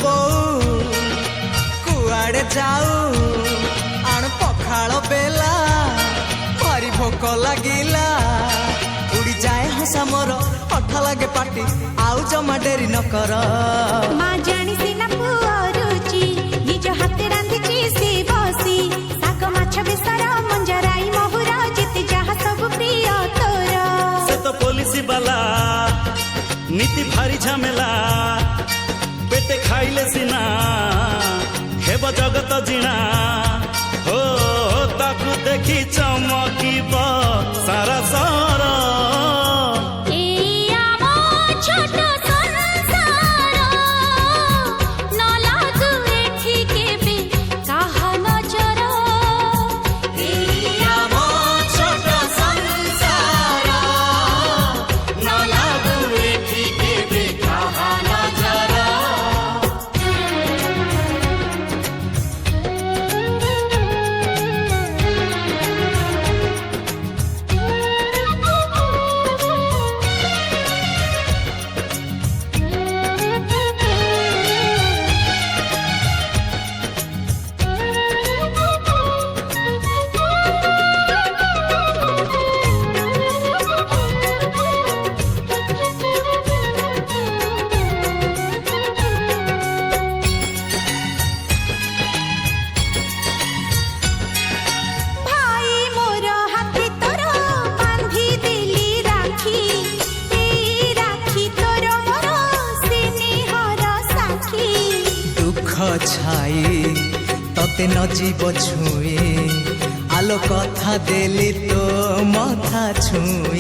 बोऊ कुआड़े जाऊ आण पखाल बेला भारी भोक लागिला उड़ी जाए हंसा मोर अठा लागे पाटी आउ जमा डेरी न कर माँ जानी सिना पुआ रुचि निज हाथे रांधिची से बसी साग माछ बेसर मंजराई महुरा जेते जहा सब प्रिय तोर से तो पुलिस वाला नीति भारी झमेला पेटे खाइले सिना हेब जगत जिणा हो ताकू देखी चमकीब सारा सारा छाई तते न जीव छुए आलो कथा देली तो मथा छुए